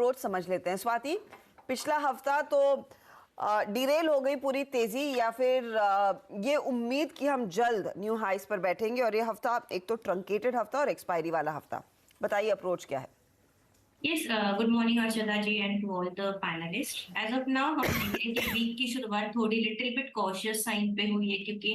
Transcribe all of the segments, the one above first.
Approach समझ लेते हैं। स्वाति, पिछला हफ्ता तो डिरेल हो गई पूरी तेजी, या फिर ये उम्मीद कि हम जल्द न्यू हाइस पर बैठेंगे, और ये हफ्ता एक तो ट्रंकेटेड हफ्ता और एक्सपायरी वाला हफ्ता। बताइए अप्रोच क्या है? Yes, good morning Arshada ji and to all the panelists. As of now हम देख रहे हैं कि वीक की शुरुआत थोड़ी लिटिल बिट कॉशियस साइन पे हुई है, क्योंकि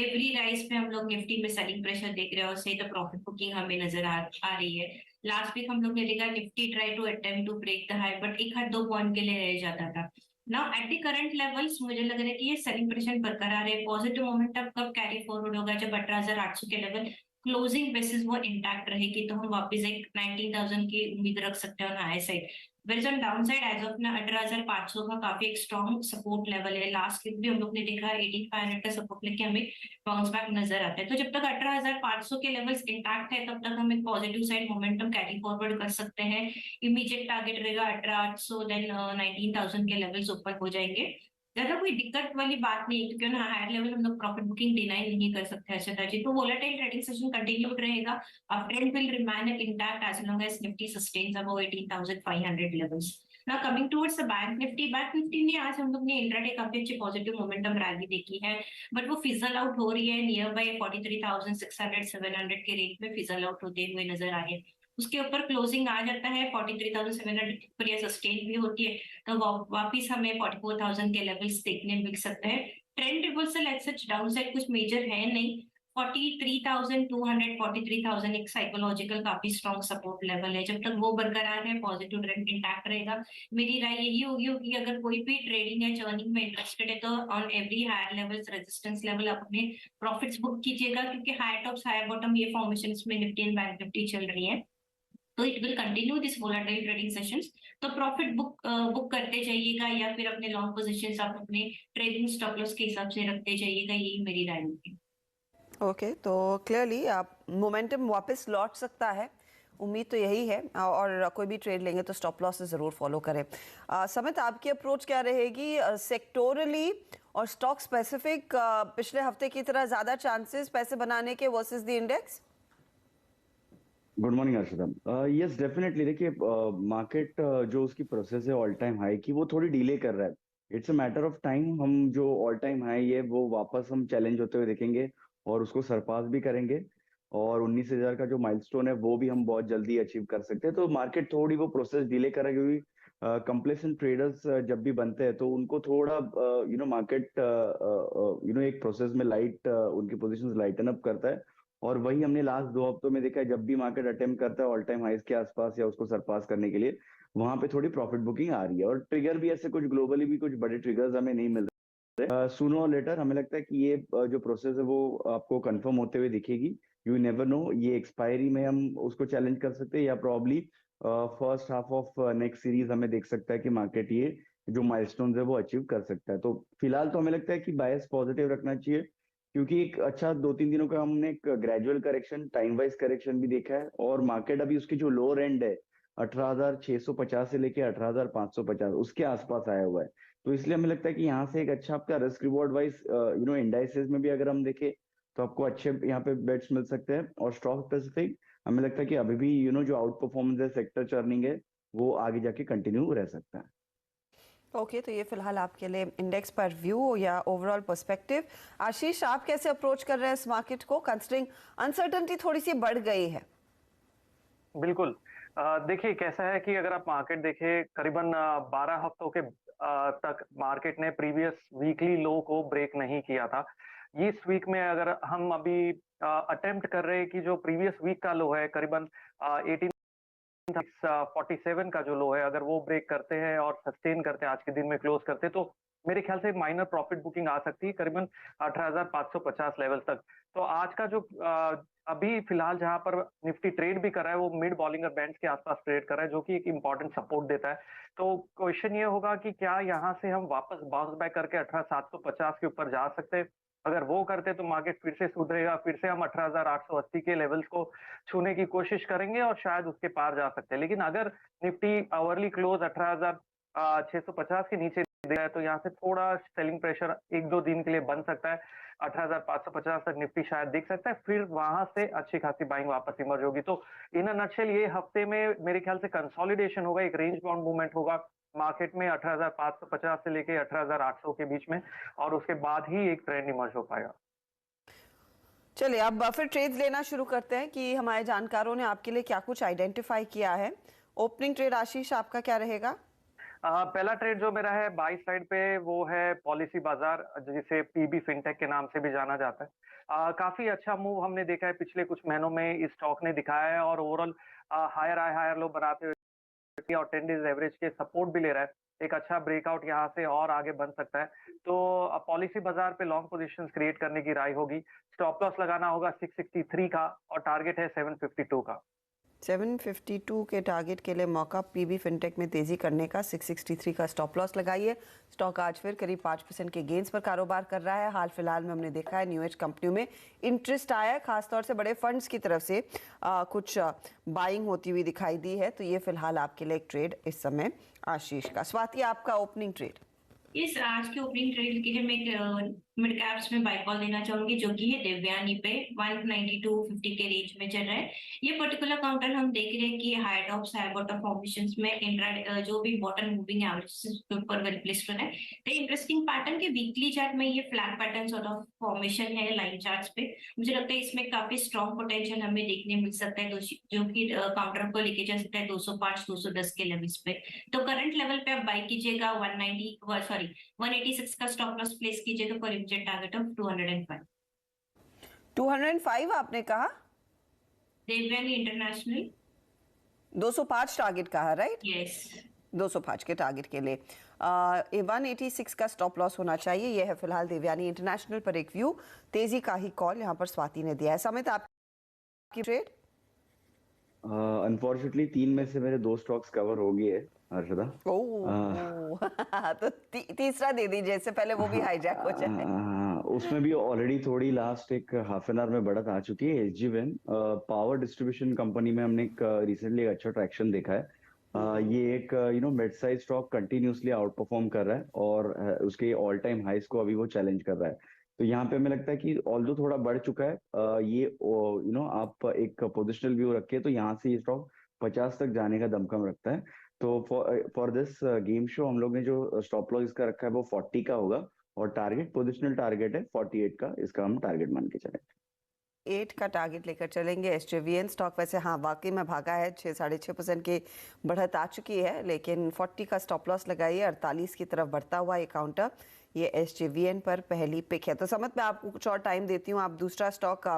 एवरी राइज पे हम लोग निफ्टी में सेलिंग प्रेशर देख रहे हैं और सही तो प्रॉफिट बुकिंग हमें नजर आ रही है। लास्ट वीक हम लोग ने देखा Nifty try to attempt to break the high, but एक हाथ दो पॉइंट के लिए रह जाता था। Now at the current levels मुझे लग रहा है कि ये सेलिंग प्रेशर बरकरार है। पॉजिटिव मोमेंटम कब कैरी फॉरवर्ड होगा? जब 18,800 के लेवल क्लोजिंग बेसिस वो इंटैक्ट रहेगी तो हम वापस एक 19,000 की उम्मीद रख सकते हैं on high side. Where on down side as of ना 18,500 का काफी एक स्ट्रॉन्ग सपोर्ट लेवल है। लास्ट वीक भी हम लोग ने देखा 18,500 का सपोर्ट लेके हमें बाउंस बैक नजर आता है। तो जब तक 18,500 के लेवल्स इंटैक्ट है तब तक हम एक positive side momentum carry forward कर सकते हैं। इमीडिएट टारगेट रहेगा 18,800, देन 19,000 के लेवल्स ऊपर हो जाएंगे। ज्यादा कोई दिक्कत वाली बात नहीं है, क्योंकि ना हायर लेवल हम लोग प्रॉफिट बुकिंग डिनाई नहीं कर सकते अर्षदा जी। तो वोलेटाइल ट्रेडिंग सेशन कंटिन्यूड रहेगा। Uptrend will remain intact as long as Nifty sustains above 18,500 levels. Now coming towards the bank Nifty में आज हम लोग ने इंट्राडे काफी अच्छी पॉजिटिव मोमेंटम रैली देखी है, बट वो फिजल आउट हो रही है नियर बाय 43,600 700 के रेट में फिजल आउट होते हुए नजर आ रही है। उसके ऊपर क्लोजिंग आ जाता है 43,700 पर या सस्टेन भी होती है तो वापिस हमें 44,000 के लेवल्स देखने मिल सकते हैं। Trend reversal as such down side कुछ मेजर है नहीं। 43,200 43,000 एक साइकोलॉजिकल काफी स्ट्रॉन्ग सपोर्ट लेवल है। जब तक वो बरकरार है पॉजिटिव ट्रेंड इंटैक्ट रहेगा। मेरी राय यही होगी कि अगर कोई भी ट्रेडिंग या चर्निंग में इंटरेस्टेड है तो on every higher levels resistance level अपने प्रॉफिट्स बुक कीजिएगा, क्योंकि हायर टॉप्स हायर बॉटम ये फॉर्मेशन में निफ्टी एंड बैंक निफ्टी चल रही है। तो it will continue this volatile trading sessions. तो प्रॉफिट बुक करते जाइएगा या फिर अपने लॉन्ग पोजीशंस आप अपने ट्रेडिंग स्टॉप लॉस के हिसाब से रखते जाइएगा, यही मेरी राय होगी। ओके, तो क्लियरली आप मोमेंटम वापस लौट सकता है, उम्मीद तो यही है। और कोई भी ट्रेड लेंगे तो स्टॉप लॉस ज़रूर फॉलो करें। समित, आपकी अप्रोच क्या रहेगी सेक्टोरली और स्टॉक स्पेसिफिक? पिछले हफ्ते की तरह ज़्यादा चांसेस पैसे बनाने के versus the index? Good morning Arshada. Yes definitely, देखिए मार्केट जो उसकी प्रोसेस है ऑल टाइम हाई की वो थोड़ी डिले कर रहा है। It's a matter of time, हम जो ऑल टाइम हाई है वो वापस हम चैलेंज होते हुए देखेंगे और उसको सरपास भी करेंगे, और 19,000 का जो माइलस्टोन है वो भी हम बहुत जल्दी अचीव कर सकते हैं। तो मार्केट थोड़ी वो प्रोसेस डिले कर रहा है, क्योंकि कंप्लेसेंट ट्रेडर्स जब भी बनते हैं तो उनको थोड़ा मार्केट एक प्रोसेस में लाइट उनकी पोजिशन लाइटन अप करता है। और वही हमने लास्ट 2 हफ्तों में देखा है, जब भी मार्केट अटेम्प्ट करता है ऑल टाइम हाइस के आसपास या उसको सरपास करने के लिए, वहां पे थोड़ी प्रॉफिट बुकिंग आ रही है। और ट्रिगर भी ऐसे कुछ ग्लोबली भी कुछ बड़े ट्रिगर्स हमें नहीं मिल रहे। सूनर और लेटर हमें लगता है कि ये जो प्रोसेस है वो आपको कंफर्म होते हुए दिखेगी। यू नेवर नो, ये एक्सपायरी में हम उसको चैलेंज कर सकते हैं, या probably first half of next series हमें देख सकता है कि मार्केट ये जो माइलस्टोन्स है वो अचीव कर सकता है। तो फिलहाल तो हमें लगता है कि बायस पॉजिटिव रखना चाहिए, क्योंकि एक अच्छा 2-3 दिनों का हमने एक gradual correction, time wise correction भी देखा है, और मार्केट अभी उसकी जो लोअर एंड है 18,650 से लेके 18,550 उसके आसपास आया हुआ है। तो इसलिए हमें लगता है कि यहाँ से एक अच्छा आपका रिस्क रिवॉर्ड वाइज इंडाइसेस में भी अगर हम देखें तो आपको अच्छे यहाँ पे बेट्स मिल सकते हैं। और स्टॉक स्पेसिफिक हमें लगता है कि अभी भी जो आउट परफॉर्मेंस है, सेक्टर चर्निंग है, वो आगे जाके कंटिन्यू रह सकता है। ओके, तो ये फिलहाल आपके लिए इंडेक्स पर व्यू या ओवरऑल पर्सपेक्टिव। आशीष, आप कैसे अप्रोच कर रहे हैं इस मार्केट को, कंसिडरिंग अनसर्टेनिटी थोड़ी सी बढ़ गई है? बिल्कुल। देखिए कैसा है कि अगर आप मार्केट देखें करीबन 12 हफ्तों के तक मार्केट ने प्रीवियस वीकली लो को ब्रेक नहीं किया था। इस वीक में अगर हम अभी अटेम्प्ट कर रहे हैं कि जो प्रीवियस वीक का लो है करीबन 18,647 का जो लो है, अगर वो ब्रेक करते हैं और सस्टेन करते हैं आज के दिन में क्लोज करते हैं, तो मेरे ख्याल से माइनर प्रॉफिट बुकिंग आ सकती है करीबन 18,550 लेवल तक। तो आज का जो अभी फिलहाल जहां पर निफ्टी ट्रेड भी कर रहा है वो मिड बॉलिंगर बैंड्स के आसपास ट्रेड कर रहा है, जो कि एक इंपॉर्टेंट सपोर्ट देता है। तो क्वेश्चन ये होगा कि क्या यहाँ से हम वापस बाउंस बैक करके 18,750 के ऊपर जा सकते हैं? अगर वो करते तो मार्केट फिर से सुधरेगा, फिर से हम 18,880 के लेवल्स को छूने की कोशिश करेंगे और शायद उसके पार जा सकते हैं। लेकिन अगर निफ्टी आवरली क्लोज 18,650 के नीचे दे रहा है, तो यहाँ से थोड़ा सेलिंग प्रेशर 1-2 दिन के लिए बन सकता है। 18,550 तक निफ्टी शायद दिख सकता है, फिर वहां से अच्छी खासी बाइंग वापस इमर्ज होगी। तो इन अ नटशेल ये हफ्ते में मेरे ख्याल से कंसोलिडेशन होगा, एक रेंज बाउंड मूवमेंट होगा मार्केट में 18,550 से लेके 18,800 के बीच में, और उसके बाद ही एक ट्रेंड इमर्ज हो पाएगा। चलिए अब फिर ट्रेड्स लेना शुरू करते हैं कि हमारे जानकारों ने आपके लिए क्या कुछ आइडेंटिफाई किया है। ओपनिंग ट्रेड आशीष आपका क्या रहेगा? पहला ट्रेड जो मेरा है बाई साइड पे वो है पॉलिसी बाजार, जिसे पीबी फिनटेक के नाम से भी जाना जाता है। काफी अच्छा मूव हमने देखा है पिछले कुछ महीनों में इस स्टॉक ने दिखाया है, और overall higher high higher low बनाते हुए और 10 डेज एवरेज के सपोर्ट भी ले रहा है। एक अच्छा ब्रेकआउट यहाँ से और आगे बन सकता है। तो पॉलिसी बाजार पे लॉन्ग पोजीशंस क्रिएट करने की राय होगी। स्टॉप लॉस लगाना होगा 663 का, और टारगेट है 752 का। 752 के टारगेट के लिए मौका पीबी फिनटेक में तेजी करने का। 663 का स्टॉप लॉस लगाइए। स्टॉक आज फिर करीब 5% के गेंस पर कारोबार कर रहा है। हाल फिलहाल में हमने देखा है न्यू एज कंपनियों में इंटरेस्ट आया है, खासतौर से बड़े फंड्स की तरफ से कुछ बाइंग होती हुई दिखाई दी है। तो ये फिलहाल आपके लिए एक ट्रेड इस समय आशीष का। स्वाति आपका ओपनिंग ट्रेड? इस आज के ओपनिंग ट्रेड के लिए मैं मिड कैप्स में बाय कॉल देना चाहूंगी, जो कि है देवयानी पे 192.50 के रेंज में चल रहा है। ये पर्टिकुलर काउंटर हम देख रहे हैं कि high tops high bottom formations में इंट्रा जो भी बॉटम मूविंग एवरेजेस के ऊपर वेल प्लेस्ड है। तो इंटरेस्टिंग पैटर्न के वीकली चार्ट में ये flat pattern sort of formation है लाइन चार्ट्स पे। मुझे लगता है इसमें काफी स्ट्रॉन्ग पोटेंशियल हमें देखने मिल सकता है, जो कि काउंटर को लेके जा सकता है 205 210 के लेवल्स पे। तो करंट लेवल पे आप बाय कीजिएगा 186 का स्टॉप लॉस प्लेस कीजिएगा फॉर इमीडिएट टारगेट ऑफ 205। 205 आपने कहा? देवयानी इंटरनेशनल 205 टारगेट कहा, राइट? यस। 205 के टारगेट के लिए 186 का स्टॉप लॉस होना चाहिए। यह है फिलहाल देवयानी इंटरनेशनल पर एक व्यू। तेजी का ही कॉल यहाँ पर स्वाति ने दिया है। समित आपकी ट्रेड? अनफॉर्चुनेटली 3 में से मेरे 2 स्टॉक्स कवर हो गए हैं हर्षदा। तो तीसरा दे दीजिए, इससे पहले वो भी हाईजैक हो जाए। उसमें भी ऑलरेडी थोड़ी लास्ट एक हाफ एन आवर में बढ़त आ चुकी है। एसजीवीएन पावर डिस्ट्रीब्यूशन कंपनी में हमने एक रिसेंटली अच्छा ट्रैक्शन देखा है। ये एक mid size stock continuously out perform कर रहा है, और उसके ऑल टाइम हाइस को अभी वो चैलेंज कर रहा है। तो यहाँ पे हमें लगता है कि ऑल्दो थोड़ा बढ़ चुका है, ये आप एक पोजिशनल व्यू रखे तो यहाँ से ये स्टॉक 50 तक जाने का दमखम रखता है। तो फॉर दिस गेम शो हम लोग ने जो स्टॉप लॉस इसका रखा है वो 40 का होगा, और टारगेट पोजिशनल टारगेट है 48 का। इसका हम टारगेट मान के चलेंगे। 8 का टारगेट लेकर चलेंगे। एसजेवीएन स्टॉक वैसे हाँ वाकई में भागा है, 6-6.5% की बढ़त आ चुकी है, लेकिन 40 का स्टॉप लॉस लगाइए। 48 की तरफ बढ़ता हुआ ये काउंटर, ये एसजेवीएन पर पहली पिक है। तो समझ में आपको कुछ और टाइम देती हूँ, आप दूसरा स्टॉक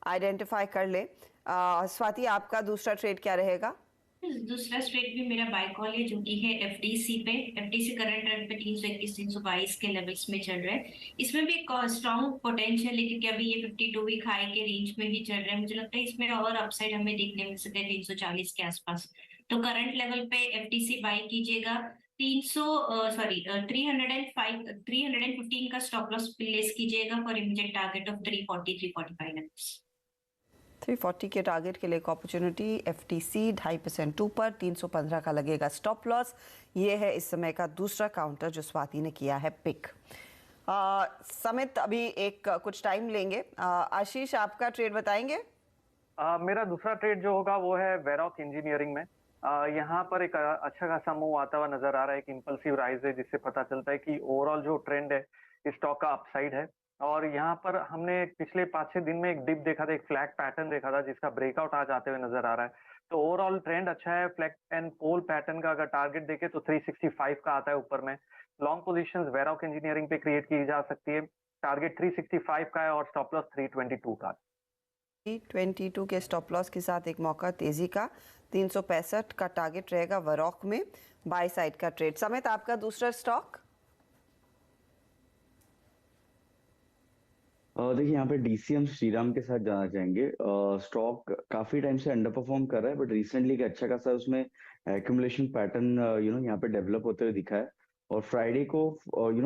आइडेंटिफाई कर ले। स्वाति आपका दूसरा ट्रेड क्या रहेगा? दूसरा ट्रेड भी मेरा बाय कॉल है, जो कि है एफडीसी पे। एफडीसी करंट रेट पे 321 322 के लेवल्स में चल रहा है। इसमें भी एक स्ट्रॉन्ग पोटेंशियल है, क्योंकि अभी ये 52 वीक हाई के रेंज में भी चल रहा है। मुझे लगता है इसमें और अपसाइड हमें देखने मिल सकता है 340 के आसपास। तो करंट लेवल पे एफडीसी बाय कीजिएगा। 315 का स्टॉप लॉस प्लेस कीजिएगा for immediate target of 340 345 levels. 340 के टारगेट के लिए एक अपॉर्चुनिटी। एफटीसी 2.5% ऊपर, 315 का लगेगा स्टॉप लॉस। ये है इस समय का दूसरा काउंटर जो स्वाति ने किया है पिक। समित अभी एक कुछ टाइम लेंगे। आशीष आपका ट्रेड बताएंगे? मेरा दूसरा ट्रेड जो होगा वो है वेरॉक इंजीनियरिंग में। यहाँ पर एक अच्छा खासा मूव आता हुआ नजर आ रहा है, एक इंपल्सिव राइज है, जिससे पता चलता है कि ओवरऑल जो ट्रेंड है इस स्टॉक का अपसाइड है। और यहाँ पर हमने पिछले 5-6 दिन में एक डिप देखा था, एक फ्लैग पैटर्न देखा था, जिसका ब्रेकआउट आज आते हुए नजर आ रहा है। तो ओवरऑल ट्रेंड अच्छा है। फ्लैग एंड पोल पैटर्न का अगर टारगेट देखे तो 365 का आता है ऊपर में। लॉन्ग पोजीशंस वेरॉक इंजीनियरिंग पे क्रिएट की जा सकती है। टारगेट 365 का है और स्टॉप लॉस 322 का। 322 के स्टॉप लॉस के साथ एक मौका तेजी का। 365 का टारगेट रहेगा वेरॉक में। बाय साइड का ट्रेड। समित आपका दूसरा स्टॉक? देखिए यहाँ पे डीसीएम श्रीराम के साथ जाना चाहेंगे। स्टॉक काफी टाइम से अंडर परफॉर्म कर रहा है, बट रिसेंटली एक अच्छा खासा उसमें एक्यूमुलेशन पैटर्न यहाँ पे डेवलप होते हुए दिखा है। और फ्राइडे को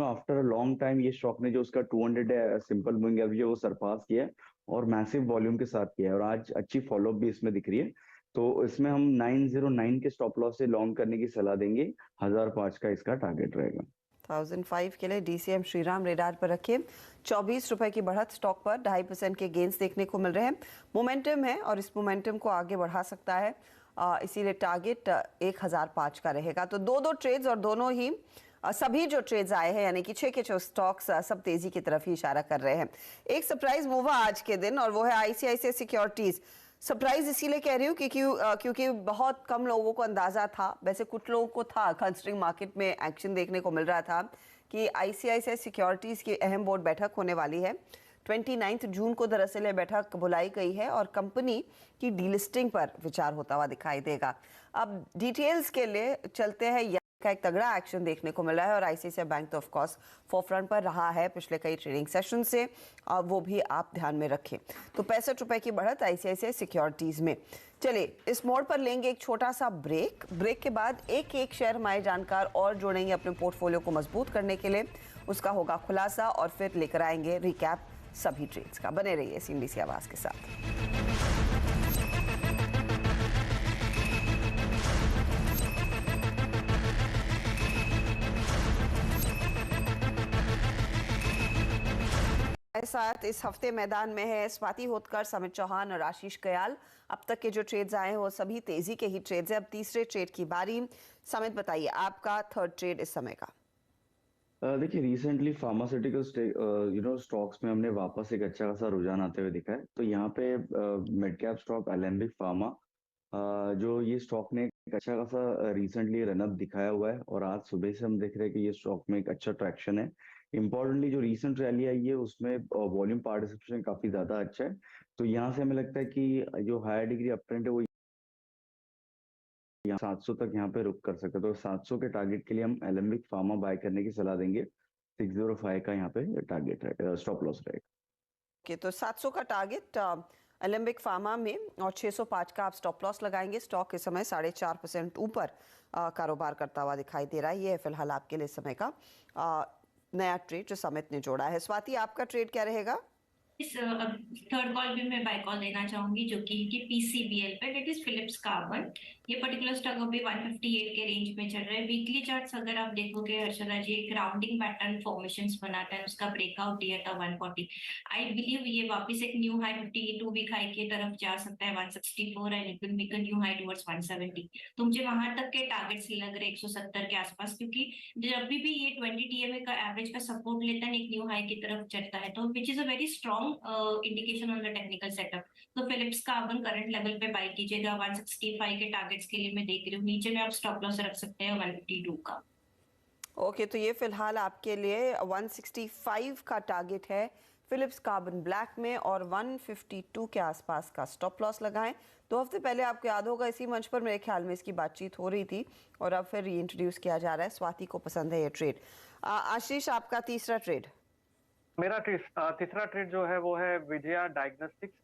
आफ्टर अ लॉन्ग टाइम ये स्टॉक ने जो उसका 200 सिंपल मूविंग एवरेज है वो सरपास किया है, और मैसिव वॉल्यूम के साथ किया है, और आज अच्छी फॉलोअप भी इसमें दिख रही है। तो इसमें हम 909 के स्टॉप लॉस से लॉन्ग करने की सलाह देंगे। 1005 का इसका टारगेट रहेगा। 1005 के लिए डीसीएम श्रीराम रेडार पर रखिए। 24 रुपए की बढ़त स्टॉक पर 2.5% के गेंस देखने को मिल रहे हैं। मोमेंटम है और इस मोमेंटम को आगे बढ़ा सकता है, इसीलिए टारगेट 1005 का रहेगा। तो दो ट्रेड्स और दोनों ही सभी जो ट्रेड्स आए हैं यानी कि 6 के जो स्टॉक्स सब तेजी की तरफ ही इशारा कर रहे हैं। एक सरप्राइज मूव आज के दिन और वो है आईसीआईसीआई सिक्योरिटीज। सरप्राइज इसीलिए कह रही हूँ क्योंकि बहुत कम लोगों को अंदाजा था, वैसे कुछ लोगों को था, कंसिडरिंग मार्केट में एक्शन देखने को मिल रहा था कि आईसीआईसीआई सिक्योरिटीज की अहम बोर्ड बैठक होने वाली है। 29 जून को दरअसल ये बैठक बुलाई गई है और कंपनी की डीलिस्टिंग पर विचार होता हुआ दिखाई देगा। अब डिटेल्स के लिए चलते हैं। का एक तगड़ा एक्शन देखने को मिला है और आईसीआईसीआई बैंक तो ऑफ कोर्स फोरफ्रंट पर रहा है पिछले कई ट्रेडिंग सेशन से, वो भी आप ध्यान में रखें। तो 65 रुपए की बढ़त आईसीआईसीआई सिक्योरिटीज में। चलिए इस मोड़ पर लेंगे एक छोटा सा ब्रेक के बाद एक शेयर हमारे जानकार और जोड़ेंगे अपने पोर्टफोलियो को मजबूत करने के लिए, उसका होगा खुलासा और फिर लेकर आएंगे रिकैप सभी ट्रेड्स का। बने रहिए सीएनबीसी आवाज के साथ। साथ इस हफ्ते मैदान में है स्वाति होतकर, समित चौहान और आशीष कयाल। अब तक के जो ट्रेड्स आए हैं वो सभी तेजी के ही ट्रेड्स हैं। अब तीसरे ट्रेड की बारी। समित बताइए आपका थर्ड ट्रेड इस समय का। देखिए रिसेंटली फार्मास्यूटिकल स्टॉक्स में हमने वापस एक अच्छा खासा रुझान आते हुए दिखा है। तो यहाँ पे mid cap stock Alembic pharma, जो ये स्टॉक ने एक अच्छा खासा रिसेंटली रनअप दिखाया हुआ है और आज सुबह से हम देख रहे हैं कि ये स्टॉक में एक अच्छा ट्रैक्शन है। इम्पोर्टेंटली जो रीसेंट रैली आई है उसमें वॉल्यूम पार्टिसिपेशन काफी ज्यादा अच्छा है। तो यहाँ से हमें लगता है कि जो हायर डिग्री अप ट्रेंड है वो 700 तक यहाँ पे रुक कर सकते हैं। तो 700 के टारगेट के लिए हम एलेम्बिक फार्मा बाय करने की सलाह देंगे। 605 का यहाँ पे टारगेट है, स्टॉप लॉस रहेगा। तो 700 का टारगेट एलेम्बिक फार्मा में और 605 का आप स्टॉप लॉस लगाएंगे। स्टॉक इस समय 4.5% ऊपर कारोबार करता हुआ दिखाई दे रहा है। ये है फिलहाल आपके लिए समय का नया ट्रेड जो समित ने जोड़ा है। स्वाति आपका ट्रेड क्या रहेगा? इस थर्ड कॉल भी मैं बाय कॉल देना चाहूंगी जो कि पीसीबीएल पे, डेट इज फिलिप्स कार्बन। ये पर्टिकुलर स्टॉक अभी 158 के रेंज में चल रहा है। वीकली चार्ट्स अगर आप देखोगे हर्षदा जी, एक राउंडिंग पैटर्न फॉर्मेशंस बनाता है, उसका ब्रेकआउट दिया था 140। आई बिलीव ये वापस एक न्यू हाई 52 वीक हाई की तरफ जा सकता है 164 and it will make a new high towards 170। तो मुझे वहां तक के टारगेट्स लग रहे 170 के आसपास, क्योंकि जब भी ये 20 टीएमए का एवरेज का सपोर्ट लेता है एक न्यू हाई की तरफ चढ़ता है, तो which is a very strong indication on the technical setup. तो फिलिप्स कार्बन करंट लेवल पे बाय कीजिएगा। 165 के टारगेट्स के लिए मैं देख रही हूँ। नीचे में आप स्टॉप लॉस रख सकते हैं 152 का। ओके, तो ये फिलहाल आपके लिए 165 का टारगेट है फिलिप्स कार्बन ब्लैक में और 152 के आसपास का स्टॉप लॉस लगाएं। 2 हफ्ते पहले आपको याद होगा इसी मंच पर मेरे ख्याल में इसकी बातचीत हो रही थी और अब फिर रीइंट्रोड्यूस किया जा रहा है। स्वाति को पसंद है ये ट्रेड। आशीष आपका तीसरा ट्रेड। मेरा तीसरा ट्रेड जो है वो है विजया डायग्नोस्टिक्स।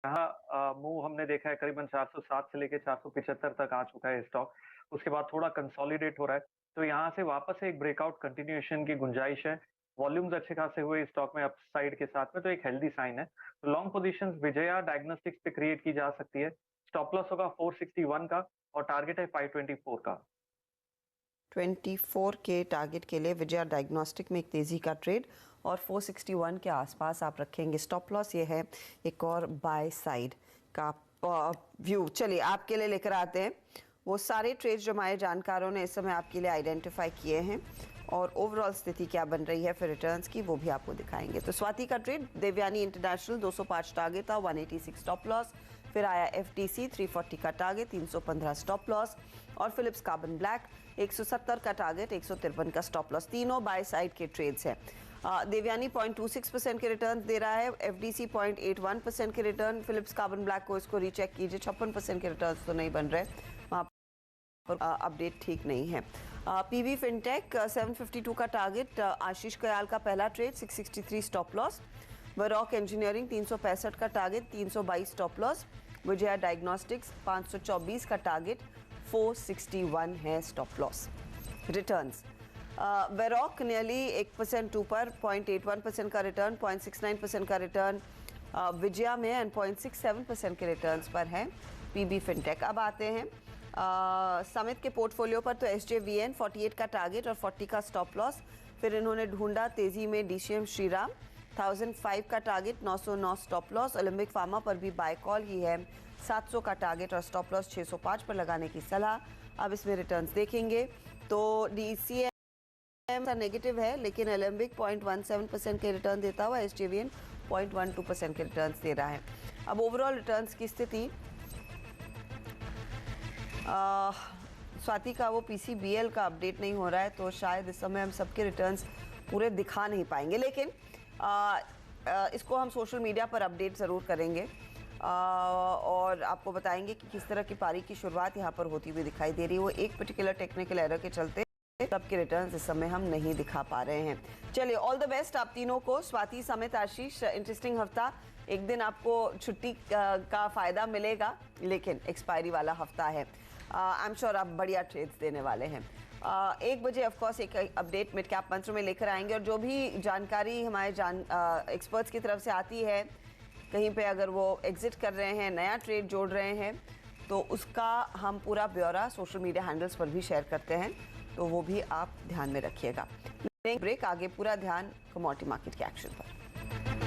यहाँ मूव हमने देखा है करीबन 407 से लेके 475 तक आ चुका है स्टॉक। उसके बाद थोड़ा कंसोलिडेट हो रहा है, तो यहाँ से वापस एक ब्रेकआउट कंटिन्यूएशन की गुंजाइश है। वॉल्यूम्स अच्छे खासे हुए स्टॉक में अपसाइड के साथ में, तो एक हेल्दी साइन है। तो लॉन्ग पोजीशंस विजया डायग्नोस्टिक्स पे क्रिएट की जा सकती है। स्टॉप लॉस होगा 461 का और टारगेट है 524 का। 24 के टारगेट के लिए विजया डायग्नोस्टिक में एक तेजी का ट्रेड और 461 के आसपास आप रखेंगे स्टॉप लॉस। ये है एक और बाय साइड का व्यू। चलिए आपके लिए लेकर आते हैं वो सारे ट्रेड्स जो हमारे जानकारों ने इस समय आपके लिए आइडेंटिफाई किए हैं और ओवरऑल स्थिति क्या बन रही है फिर रिटर्न्स की, वो भी आपको दिखाएंगे। तो स्वाति का ट्रेड देवयानी इंटरनेशनल 205 टारगेट था, 186 स्टॉप लॉस। फिर आया एफटीसी 340 का टारगेट, 315 स्टॉप लॉस और फिलिप्स कार्बन ब्लैक 170 का टारगेट, 153 का स्टॉप लॉस। तीनों बाय साइड के ट्रेड्स हैं। देवयानी 0.26% के रिटर्न दे रहा है, एफडीसी 0.81% के रिटर्न। फिलिप्स कार्बन ब्लैक को इसको रीचेक कीजिए, 56% के रिटर्न तो नहीं बन रहे, वहाँ पर अपडेट ठीक नहीं है। पीवी फिनटेक 752 का टारगेट, आशीष कयाल का पहला ट्रेड, 663 स्टॉप लॉस। वरॉक इंजीनियरिंग 365 का target, 322 stop loss. Vijaya diagnostics 524 का टारगेट, 461 है stop loss. Returns Varroc nearly 1% ऊपर, 0.81% का रिटर्न, 0.69% का रिटर्न विजया में एंड 0.67% के रिटर्न्स पर है पीबी फिनटेक। अब आते हैं समित के पोर्टफोलियो पर तो SJVN 48 का टारगेट और 40 का स्टॉप लॉस। फिर इन्होंने ढूंढा तेजी में DCM श्रीराम 1005 का target 909 stop loss. Olympic pharma पर भी बाय कॉल ही है, 700 का टारगेट और स्टॉप लॉस 605 पर लगाने की सलाह। अब इसमें रिटर्न्स देखेंगे तो DCM नेगेटिव है, लेकिन ओलंपिक 0.17% के रिटर्न देता हुआ SJVN 0.12% के रिटर्न्स दे रहा है। अब ओवरऑल रिटर्न्स की स्थिति, स्वाति का वो PCBL का अपडेट नहीं हो रहा है, तो शायद इस समय हम सबके रिटर्न्स पूरे दिखा नहीं पाएंगे, लेकिन इसको हम सोशल मीडिया पर अपडेट ज़रूर करेंगे और आपको बताएंगे कि किस तरह की पारी की शुरुआत यहाँ पर होती हुई दिखाई दे रही है। वो एक पर्टिकुलर टेक्निकल एरर के चलते सबके रिटर्न्स इस समय हम नहीं दिखा पा रहे हैं। चलिए, ऑल द बेस्ट आप तीनों को, स्वाति समेत आशीष। इंटरेस्टिंग हफ्ता, एक दिन आपको छुट्टी का फ़ायदा मिलेगा, लेकिन एक्सपायरी वाला हफ्ता है। आई एम श्योर आप बढ़िया ट्रेड्स देने वाले हैं। 1 बजे ऑफकोर्स एक अपडेट मिड कैप मंत्र में लेकर आएंगे और जो भी जानकारी हमारे एक्सपर्ट्स की तरफ से आती है, कहीं पे अगर वो एग्जिट कर रहे हैं, नया ट्रेड जोड़ रहे हैं, तो उसका हम पूरा ब्यौरा सोशल मीडिया हैंडल्स पर भी शेयर करते हैं, तो वो भी आप ध्यान में रखिएगा। ब्रेक, आगे पूरा ध्यान कमोडिटी मार्केट के एक्शन पर।